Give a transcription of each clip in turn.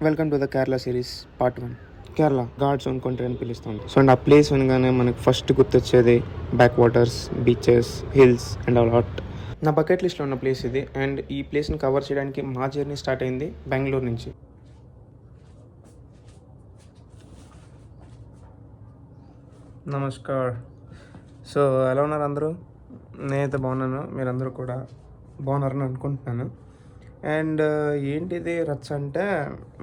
Welcome to the Kerala series part 1. Kerala God's own country అని పిలుస్తుంది. So and ఆ place వినగానే మనకు ఫస్ట్ గుర్తొచ్చేది backwaters, beaches, hills and a lot. నా బకెట్ లిస్ట్లో ఉన్న ప్లేస్ ఇది. అండ్ ఈ ప్లేస్ని కవర్ చేయడానికి మా జర్నీ స్టార్ట్ అయింది బెంగళూరు నుంచి. నమస్కార్. సో ఎలా ఉన్నారు అందరూ? నేనైతే బాగున్నాను, మీరందరూ కూడా బాగున్నారని అనుకుంటున్నాను. అండ్ ఏంటిది రచ్చ అంటే,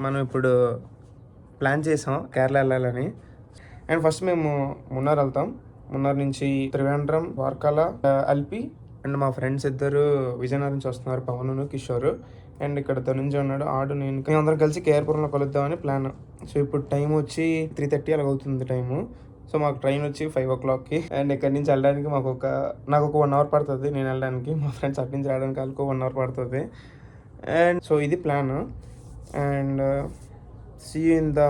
మనం ఇప్పుడు ప్లాన్ చేసాం కేరళ వెళ్ళాలని. అండ్ ఫస్ట్ మేము మున్నార్ వెళ్తాం. మున్నార్ నుంచి త్రివేంద్రం, వార్కాల, అల్పి. అండ్ మా ఫ్రెండ్స్ ఇద్దరు విజయనగరం నుంచి వస్తున్నారు, పవన్, కిషోర్. అండ్ ఇక్కడ ధనుంజయ ఉన్నాడు, ఆడు, నేను. మేము అందరం కలిసి కేఆర్పురంలో కలుద్దామని ప్లాన్. సో ఇప్పుడు టైం వచ్చి 3:30 అలా అవుతుంది టైము. సో మాకు ట్రైన్ వచ్చి 5 o'clockకి. అండ్ ఇక్కడి నుంచి వెళ్ళడానికి నాకు ఒక 1 hour పడుతుంది నేను వెళ్ళడానికి. మా ఫ్రెండ్స్ అటు నుంచి రావడానికి వాళ్ళకి 1 hour పడుతుంది. అండ్ సో ఇది plan. And see in the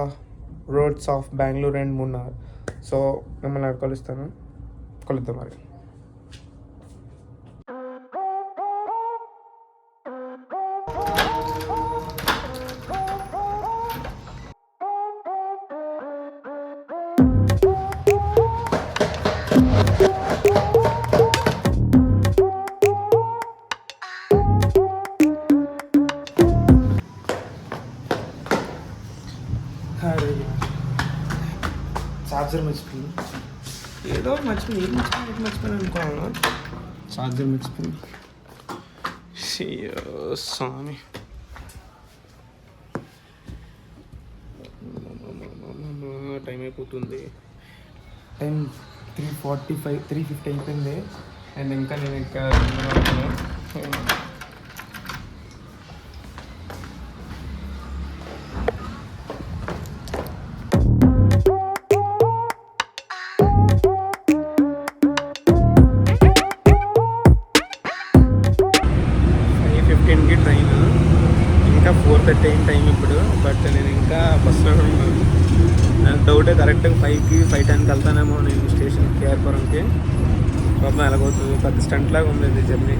roads of Bengaluru and Munnar. So మిమ్మల్ని కలుద్దాం మరి. చార్జర్ మర్చిపోయింది, ఏదో మర్చిపోయింది అనుకోను. చార్జర్ మర్చిపోయింది, స్వామి. టైం అయిపోతుంది. టైం 3:50 అయిపోయింది. అండ్ ఇంకా నేను ఇంకా 5:15కి ట్రైన్, ఇంకా 4:30 అయిన టైం ఇప్పుడు. బట్ నేను ఇంకా బస్సులో ఉన్నాను. నాకు డౌటే, కరెక్ట్గా 5:10కి వెళ్తానేమో నేను స్టేషన్ కేఆర్పురంకి. పాపం ఎలాగవుతుంది, పెద్ద స్టంట్ లాగా ఉంది జర్నీ.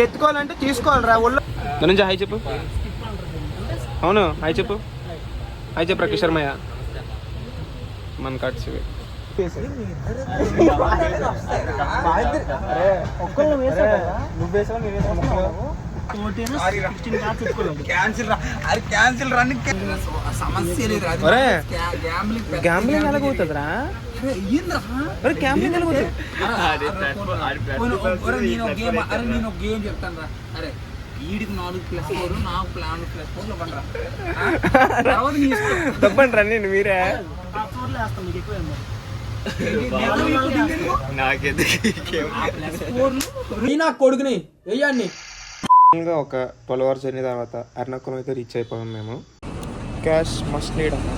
ఎత్తుకోవాలంటే తీసుకోవాలిరా ఒళ్ళు నుంచి. హాయ్ చెప్పు. అవును, హాయ్ చెప్పు. హాయ్ చెప్పు రాకేష్ శర్మయ్య. మన కట్స్ గ్యాంబ్లింగ్ ఎలాగవుతుందిరా? గ్యాంబ్లింగ్ ఎలాగవుతుంది? నేను ఒక గేమ్ చెప్తాను రా. అరే వీడికి 4+4 నాకు +4 తప్పండి రా. నేను మీరే నా కొడుకుని వెయ్యండి. ఒక 12 hours జర్నీ తర్వాత ఎర్నాకుళం అయితే రీచ్ అయిపోయాం మేము. క్యాష్ మస్ట్ నీడ్ అమ్మా.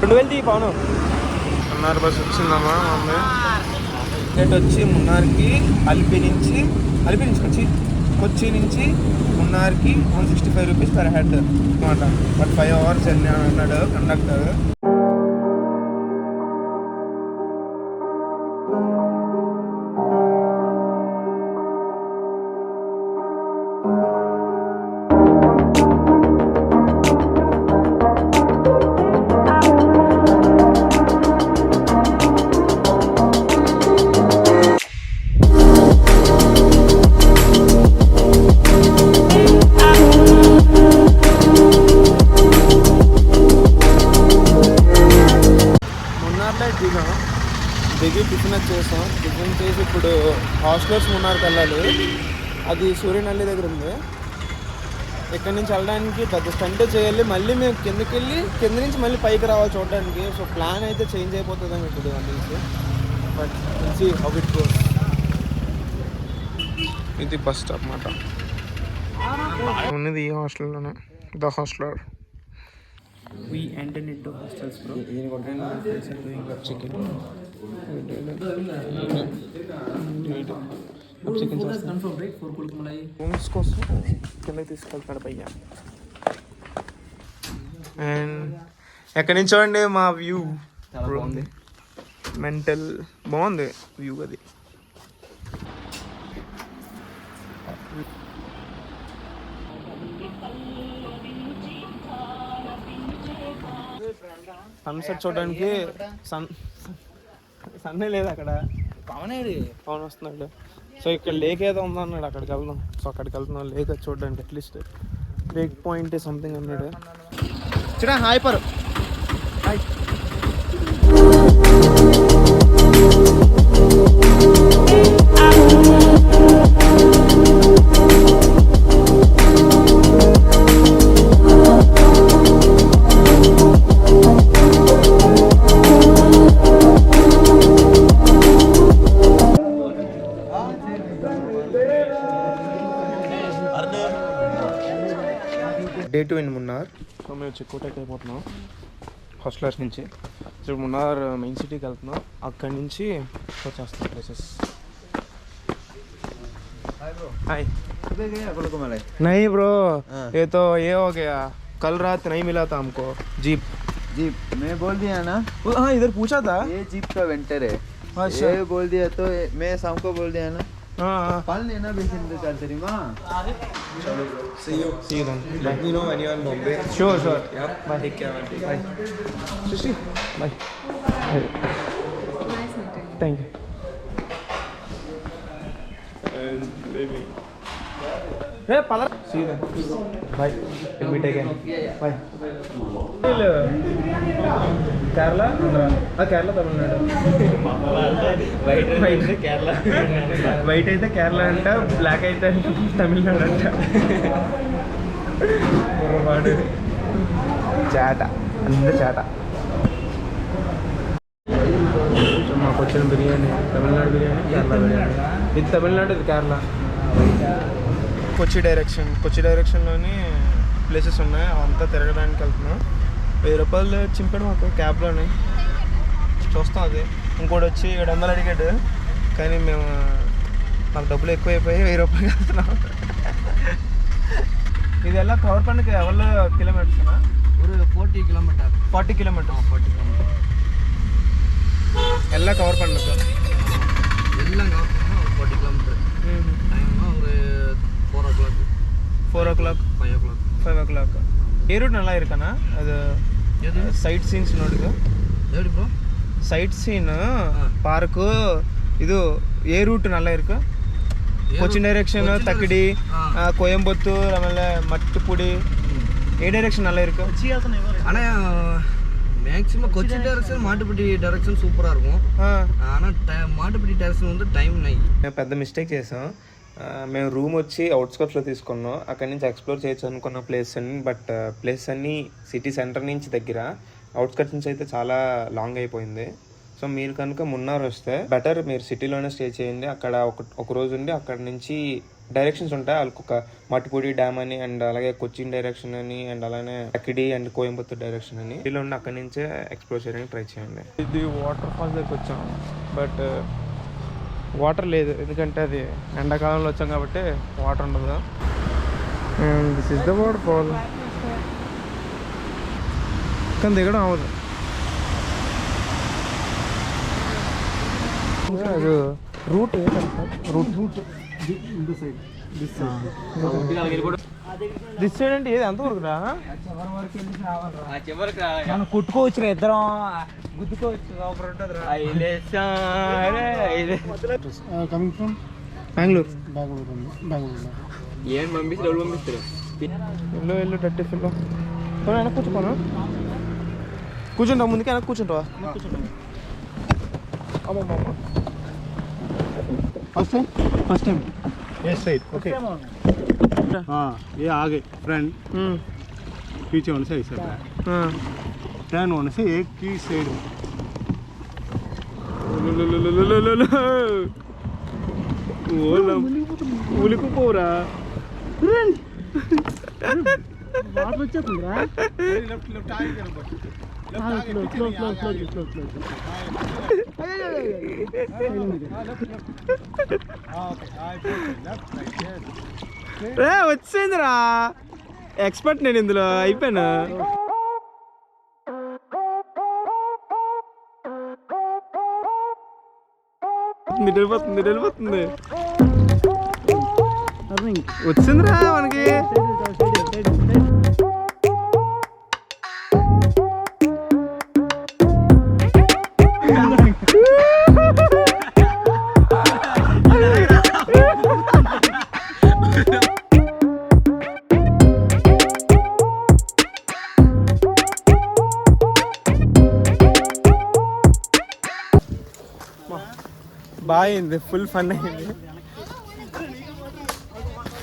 2000 పవను. మున్నార్ బస్ వచ్చిందమ్మా. టికెట్ వచ్చి మున్నార్కి అల్పి నుంచి కొచ్చి నుంచి మున్నార్కి 165 rupees per head అనమాట. బట్ 5 hours జర్నీ అన్నాడు కండక్టర్. దిగి టిఫిన్ చేసాం. టిఫిన్ చేసి ఇప్పుడు హాస్టల్స్ మున్నార్కి వెళ్ళాలి. అది సూర్యనల్లి దగ్గర ఉంది. ఇక్కడ నుంచి వెళ్ళడానికి పెద్ద స్టంట్ చేయాలి. మళ్ళీ మేము కింద నుంచి మళ్ళీ పైకి రావాలి చూడడానికి. సో ప్లాన్ అయితే చేంజ్ అయిపోతుందని ఇప్పుడు నుంచి. But see how it goes. ఇది బస్ స్టాప్ అన్నమాట. ఉన్నది ఈ హాస్టల్లోనే, the hosteler. We entered into hostels, bro. Chicken. రూమ్స్ కోసం కిందకి తీసుకెళ్తాడు పయ్య. అండ్ ఎక్కడి నుంచి చూడండి మా వ్యూ. చాలా బాగుంది. మెంటల్ బాగుంది వ్యూ అది. సన్సెట్ చూడడానికి సన్నే లేదు అక్కడ. పవన్ వస్తున్నాడు. సో ఇక్కడ లేక్ ఏదో ఉందన్నాడు, అక్కడికి వెళ్దాం. సో అక్కడికి వెళ్తున్నాం లేక్ చూడడానికి. అట్లీస్ట్ లేక్ పాయింట్ సంథింగ్ అన్నాడు. చూడ హాయ్ పరు hi. Day 2 in Munnar. So మేము చెక్అవుట్ అయిపోతున్నాం హాస్టలర్స్ నుంచి. సో మున్నార్ మెయిన్ సిటీకి వెళ్తున్నాం. అక్కడి నుంచి వచ్చేస్తాం ప్లేసెస్. हाय नहीं ब्रो, ये तो ये हो गया, कल रात नहीं मिला था हमको जीप. मैं बोल दिया ना. हाँ इधर पूछा था. ये जीप का वेंटर है. अच्छा. ये बोल दिया तो मैं शाम को बोल दिया ना. हाँ पाल लेना बेसिन तो चल तेरी माँ. see you then. Let me know when you are in Bombay. Sure. Yep. Bye. Take care. Bye. Shushi. Bye. Nice meeting. Thank you. And baby. Hey, padra. See you then. Bye. We'll meet again. Bye. Kerala, Andhra. Kerala, Tamil Nadu. White అయితే Kerala. White అయితే కేరళ అంట, black అయితే తమిళనాడు అంట. వాడు చాట, అందరు చాట. మాకు వచ్చిన బిర్యానీ తమిళనాడు బిర్యానీ, కేరళ బిర్యానీ. ఇది తమిళనాడు, ఇది కేరళ. కొచ్చి డైరెక్షన్లోని ప్లేసెస్ ఉన్నాయి, అవంతా తిరగడానికి వెళ్తున్నాం. 1000 రూపాయలు చింపాడు మాకు క్యాబ్లోని. చూస్తాం అది. ఇంకోటి వచ్చి 700 అడిగాడు, కానీ మేము మాకు డబ్బులు ఎక్కువైపోయి 1000 రూపాయలు వెళ్తున్నాం. ఇది ఎలా కవర్ పండుగ ఎవరు కిలోమీటర్స్? ஒரு 40 கிலோமீட்டர். 40 కిలోమీటర్. 40 கிலோமீட்டர். ఎలా కవర్ పండుగ எல்லாம் கவர் பண்ணால் 40 கிலோமீட்டர். டைம்னா ஒரு 4 o'clock. 4 o'clock, 5 o'clock. 5 o'clock. ఏ రూట్ நல்லா இருக்கானா அது? எது ಸೈಟ್ ಸೀನ್ಸ್ ನೋಡಿದ್ದು. எப்படி ப்ரோ? ಸೈಟ್ ಸೀನ್ ಪಾರ್ಕು ಇದು ఏ ರೂಟ್ நல்லா இருக்கு? ಕೊಚ್ಚಿನ್ ಡೈರೆಕ್ಷನ್, ತಕ್ಕಡಿ, ಕೊಯಂಬತ್ತೂರ್, ಆಮೇಲೆ ಮಟ್ಟುಪುಡಿ. ఏ డైరెక్షన్ நல்லா இருக்கு? ஆனால் maximum Cochin direction Mattupatti direction சூப்பராக இருக்கும். ஆனால் மாட்டுப்பட்டி டைரక్షన్ வந்து టైం నై. మేము పెద్ద మిస్టేక్ చేసాం. మేము రూమ్ వచ్చి అవుట్స్కట్స్లో తీసుకున్నాం. అక్కడి నుంచి ఎక్స్ప్లోర్ చేయొచ్చు అనుకున్న ప్లేస్ అన్ని, బట్ ప్లేస్ అన్నీ సిటీ సెంటర్ నుంచి దగ్గర, అవుట్స్కట్స్ నుంచి అయితే చాలా లాంగ్ అయిపోయింది. సో మీరు కనుక మున్నార్ వస్తే బెటర్ మీరు సిటీలోనే స్టే చేయండి. అక్కడ ఒక రోజు ఉండి అక్కడ నుంచి డైరెక్షన్స్ ఉంటాయి వాళ్ళకి. ఒక మట్టిపూడి డ్యామ్ అని, అండ్ అలాగే కొచ్చిన్ డైరెక్షన్ అని, అండ్ అలానే అకిడి అండ్ కోయంబత్తూర్ డైరెక్షన్ అని. సిటీలో ఉండి అక్కడి నుంచే ఎక్స్ప్లోర్ చేయడానికి ట్రై చేయండి. ఇది వాటర్ ఫాల్స్ దగ్గరికి వచ్చాం, బట్ వాటర్ లేదు, ఎందుకంటే అది ఎండాకాలంలో వచ్చాం కాబట్టి వాటర్ ఉండదు. And this is the water fall. కానీ దిగడం అవ్వదు. అది రూట్ దిస్ సైడ్ అంటే ఏది ఎంతవరకు రా? మనం కుట్టుకోవచ్చు, ఇద్దరం గుద్దుకోవచ్చు. Coming from Bengaluru. ఏం పంపిస్తారు, ఎవరు పంపిస్తారు? వెళ్ళు డట్టి ఫిల్లో. వెనక్కి కూర్చోను, కూర్చుంటా. ముందుకే వెనక్కి కూర్చుంటావా? First time yes right okay हाँ ये आगे फ्रंट पीछे होने से ऐसा टर्न होने से एक की साइड उलिपोरा वाटर వచ్చేస్తుందిరా లెఫ్ట్ లెఫ్ట్ ఆగి కరబట్ వచ్చిందిరా. ఎక్స్పర్ట్ నేను ఇందులో, అయిపోయాను. వెళ్ళిపోతుంది వచ్చిందిరా మనకి. బాగా అయింది, ఫుల్ ఫన్ అయింది,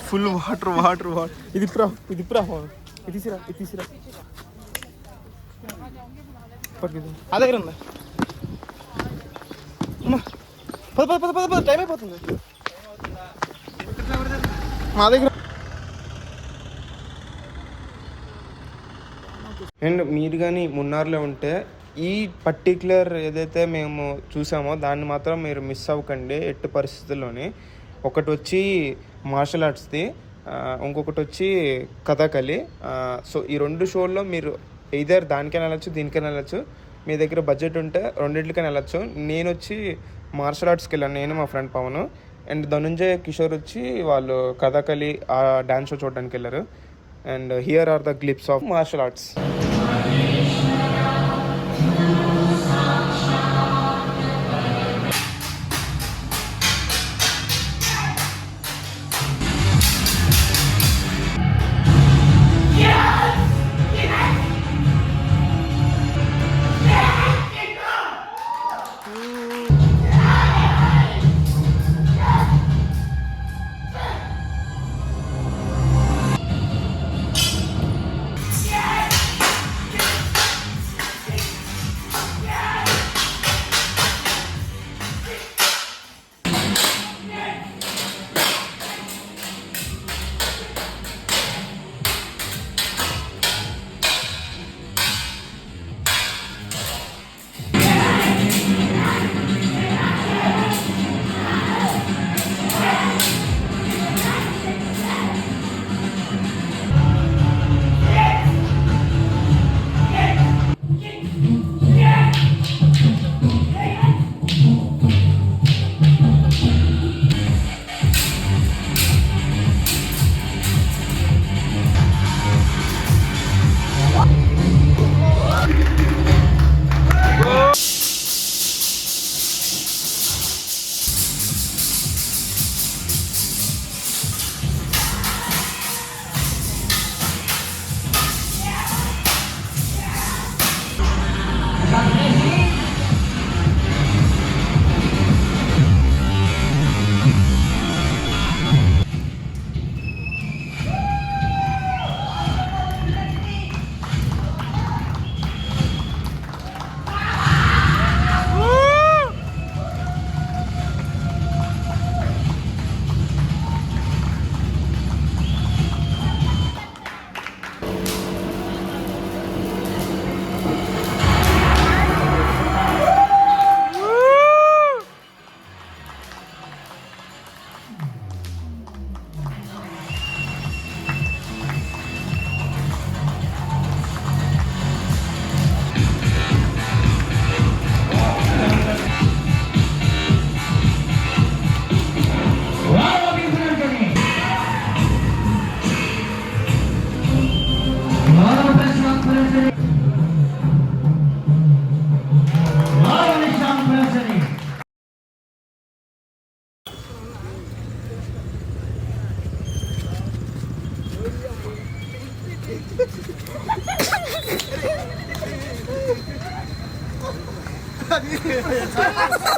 ఫుల్ వాటర్. ఇది తీసిరా ఆ దగ్గర ఉందా అమ్మా, పద టైం అయిపోతుంది మా దగ్గర. అండ్ మీరు కానీ మున్నార్లో ఉంటే ఈ పర్టిక్యులర్ ఏదైతే మేము చూసామో దాన్ని మాత్రం మీరు మిస్ అవ్వకండి ఎట్టి పరిస్థితుల్లోని. ఒకటి వచ్చి మార్షల్ ఆర్ట్స్ది, ఇంకొకటి వచ్చి కథకళి. సో ఈ 2 షోల్లో మీరు ఎయిదర్ దానికైనా వెళ్ళచ్చు, దీనికైనా వెళ్ళచ్చు. మీ దగ్గర బడ్జెట్ ఉంటే రెండింటికైనా వెళ్ళచ్చు. నేను వచ్చి మార్షల్ ఆర్ట్స్కి వెళ్ళాను, నేను మా ఫ్రెండ్ పవన్. అండ్ ధనుంజయ్ కిషోర్ వచ్చి వాళ్ళు కథకళి ఆ డ్యాన్స్ షో చూడడానికి వెళ్ళారు. And here are the glimpse of martial arts.